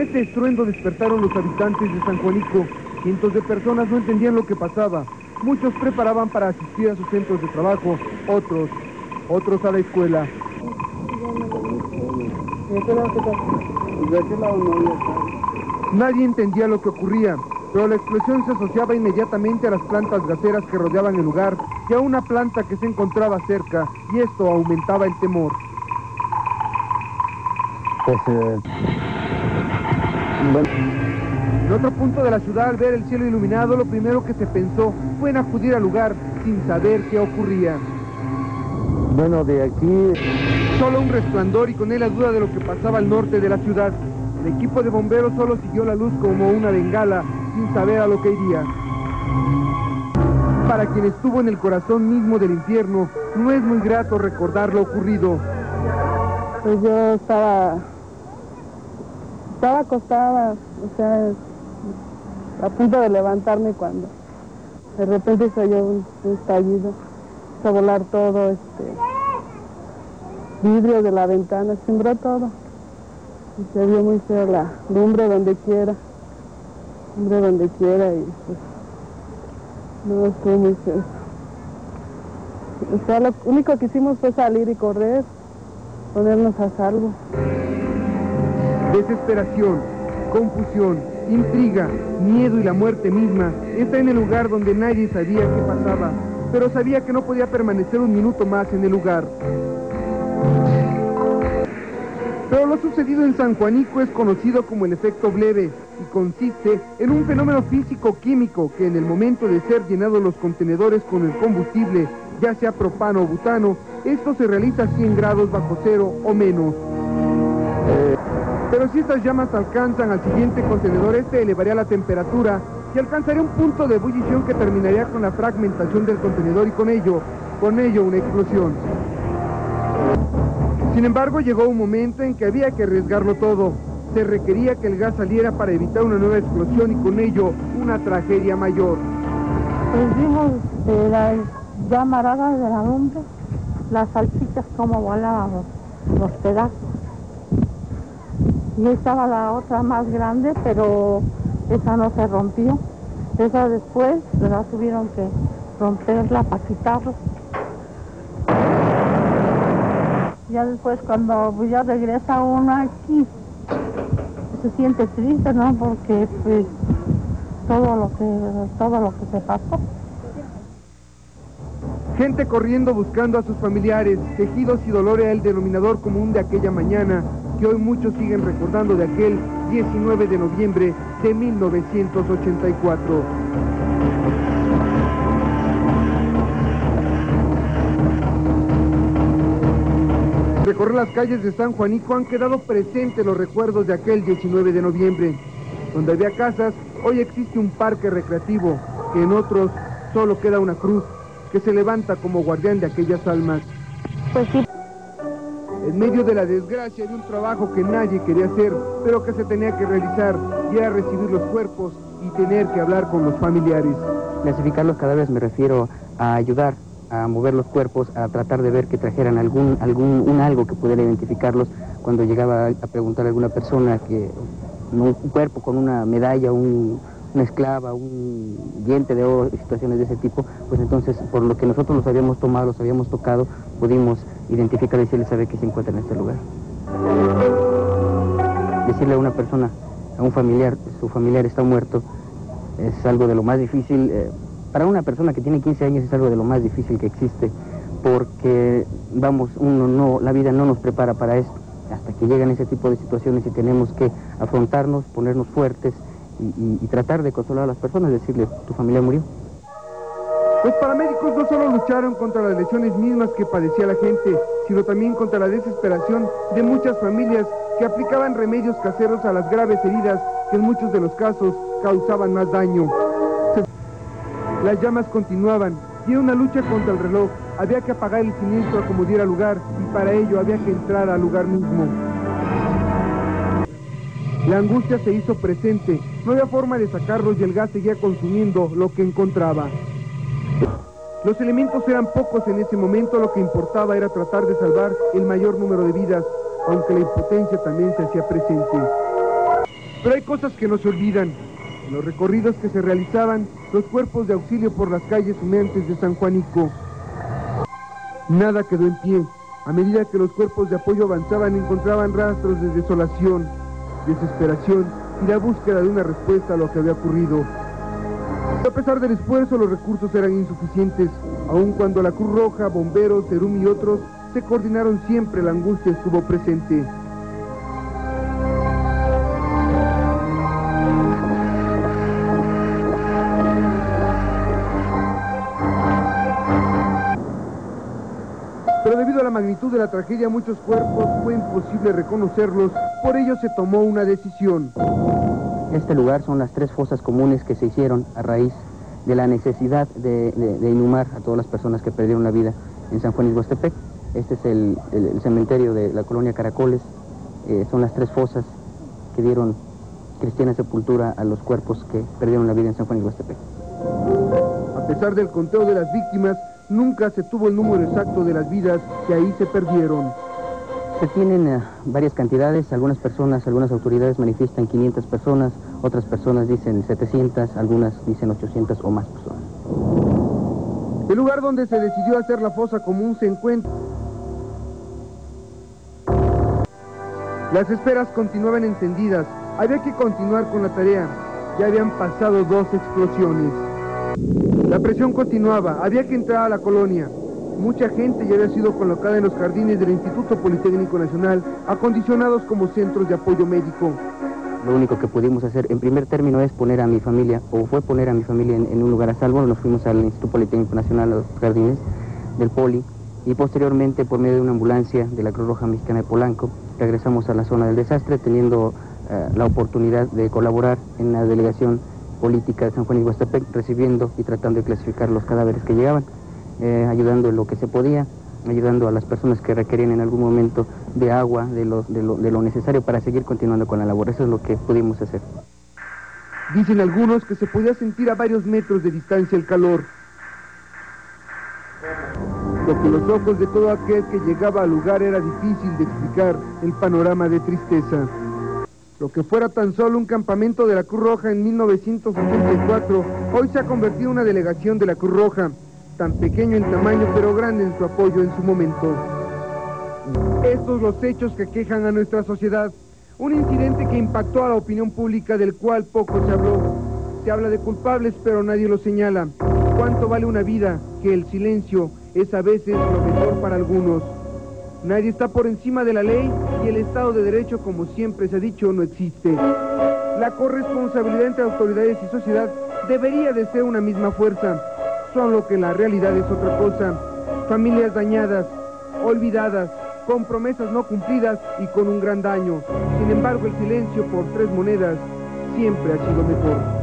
Ese estruendo despertaron los habitantes de San Juanico. Cientos de personas no entendían lo que pasaba. Muchos preparaban para asistir a sus centros de trabajo, otros a la escuela. Nadie entendía lo que ocurría, pero la explosión se asociaba inmediatamente a las plantas gaseras que rodeaban el lugar y a una planta que se encontraba cerca, y esto aumentaba el temor. En otro punto de la ciudad, al ver el cielo iluminado, lo primero que se pensó fue en acudir al lugar sin saber qué ocurría. Bueno, de aquí... Solo un resplandor y con él la duda de lo que pasaba al norte de la ciudad. El equipo de bomberos solo siguió la luz como una bengala, sin saber a lo que iría. Para quien estuvo en el corazón mismo del infierno, no es muy grato recordar lo ocurrido. Pues yo estaba acostada, o sea, a punto de levantarme cuando de repente se oyó un estallido, empezó a volar todo, vidrio de la ventana, sembró todo. Y se vio muy feo la lumbre donde quiera, y pues, no, estuvo muy feo. O sea, lo único que hicimos fue salir y correr, ponernos a salvo. Desesperación, confusión, intriga, miedo y la muerte misma está en el lugar donde nadie sabía qué pasaba, pero sabía que no podía permanecer un minuto más en el lugar. Pero lo sucedido en San Juanico es conocido como el efecto Bleve y consiste en un fenómeno físico-químico que en el momento de ser llenados los contenedores con el combustible, ya sea propano o butano, esto se realiza a 100 grados bajo cero o menos. Pero si estas llamas alcanzan al siguiente contenedor, este elevaría la temperatura y alcanzaría un punto de ebullición que terminaría con la fragmentación del contenedor y con ello una explosión. Sin embargo, llegó un momento en que había que arriesgarlo todo. Se requería que el gas saliera para evitar una nueva explosión y con ello una tragedia mayor. Pues vimos de las llamaradas de la lumbre, las salchichas como volaban los pedazos. Y estaba la otra más grande, pero esa no se rompió. Esa después la tuvieron que romperla para quitarla. Ya después cuando ya regresa uno aquí, se siente triste, ¿no? Porque pues todo lo que se pasó. Gente corriendo buscando a sus familiares, quejidos y dolor era el denominador común de aquella mañana, que hoy muchos siguen recordando de aquel 19 de noviembre de 1984. Recorrer las calles de San Juanico han quedado presentes los recuerdos de aquel 19 de noviembre. Donde había casas, hoy existe un parque recreativo, que en otros solo queda una cruz, que se levanta como guardián de aquellas almas. Pues sí. En medio de la desgracia de un trabajo que nadie quería hacer, pero que se tenía que realizar, y era recibir los cuerpos y tener que hablar con los familiares. Clasificar los cadáveres me refiero a ayudar a mover los cuerpos, a tratar de ver que trajeran algo que pudiera identificarlos. Cuando llegaba a preguntar a alguna persona que un cuerpo con una medalla, una esclava, un diente de oro, situaciones de ese tipo, pues entonces por lo que nosotros los habíamos tomado, los habíamos tocado, pudimos identificar y decirle, sabe que se encuentra en este lugar. Decirle a una persona, a un familiar, su familiar está muerto, es algo de lo más difícil. Para una persona que tiene 15 años es algo de lo más difícil que existe, porque, la vida no nos prepara para esto, hasta que llegan ese tipo de situaciones y tenemos que afrontarnos, ponernos fuertes y tratar de consolar a las personas, decirle, tu familia murió. Los paramédicos no solo lucharon contra las lesiones mismas que padecía la gente, sino también contra la desesperación de muchas familias que aplicaban remedios caseros a las graves heridas que en muchos de los casos causaban más daño. Las llamas continuaban y en una lucha contra el reloj había que apagar el siniestro como diera lugar y para ello había que entrar al lugar mismo. La angustia se hizo presente, no había forma de sacarlos y el gas seguía consumiendo lo que encontraba. Los elementos eran pocos en ese momento, lo que importaba era tratar de salvar el mayor número de vidas, aunque la impotencia también se hacía presente. Pero hay cosas que no se olvidan. En los recorridos que se realizaban, los cuerpos de auxilio por las calles humeantes de San Juanico. Nada quedó en pie. A medida que los cuerpos de apoyo avanzaban, encontraban rastros de desolación, desesperación y la búsqueda de una respuesta a lo que había ocurrido. A pesar del esfuerzo, los recursos eran insuficientes, aun cuando la Cruz Roja, bomberos, Serum y otros se coordinaron siempre, la angustia estuvo presente. Pero debido a la magnitud de la tragedia, muchos cuerpos fue imposible reconocerlos, por ello se tomó una decisión. Este lugar son las 3 fosas comunes que se hicieron a raíz de la necesidad de inhumar a todas las personas que perdieron la vida en San Juan Ixhuastepec. Este es el cementerio de la colonia Caracoles. Son las 3 fosas que dieron cristiana sepultura a los cuerpos que perdieron la vida en San Juan Ixhuastepec. A pesar del conteo de las víctimas, nunca se tuvo el número exacto de las vidas que ahí se perdieron. Se tienen varias cantidades, algunas autoridades manifiestan 500 personas, otras personas dicen 700, algunas dicen 800 o más personas. El lugar donde se decidió hacer la fosa común se encuentra. Las esperas continuaban encendidas, había que continuar con la tarea, ya habían pasado 2 explosiones. La presión continuaba, había que entrar a la colonia. Mucha gente ya había sido colocada en los jardines del Instituto Politécnico Nacional, acondicionados como centros de apoyo médico. Lo único que pudimos hacer en primer término es poner a mi familia, o fue poner a mi familia en un lugar a salvo. Nos fuimos al Instituto Politécnico Nacional, a los jardines del Poli, y posteriormente, por medio de una ambulancia de la Cruz Roja Mexicana de Polanco, regresamos a la zona del desastre, teniendo la oportunidad de colaborar en la delegación política de San Juan Ixhuastepec, recibiendo y tratando de clasificar los cadáveres que llegaban. Ayudando en lo que se podía, ayudando a las personas que requerían en algún momento de agua, de lo necesario para seguir continuando con la labor. Eso es lo que pudimos hacer. Dicen algunos que se podía sentir a varios metros de distancia el calor. Lo que los ojos de todo aquel que llegaba al lugar era difícil de explicar, el panorama de tristeza. Lo que fuera tan solo un campamento de la Cruz Roja en 1984, hoy se ha convertido en una delegación de la Cruz Roja, tan pequeño en tamaño pero grande en su apoyo en su momento. Estos los hechos que quejan a nuestra sociedad, un incidente que impactó a la opinión pública del cual poco se habló. Se habla de culpables pero nadie lo señala. ¿Cuánto vale una vida? Que el silencio es a veces lo mejor para algunos. Nadie está por encima de la ley y el Estado de Derecho, como siempre se ha dicho, no existe. La corresponsabilidad entre autoridades y sociedad debería de ser una misma fuerza. Solo que la realidad es otra cosa. Familias dañadas, olvidadas, con promesas no cumplidas y con un gran daño. Sin embargo, el silencio por 3 monedas siempre ha sido mejor.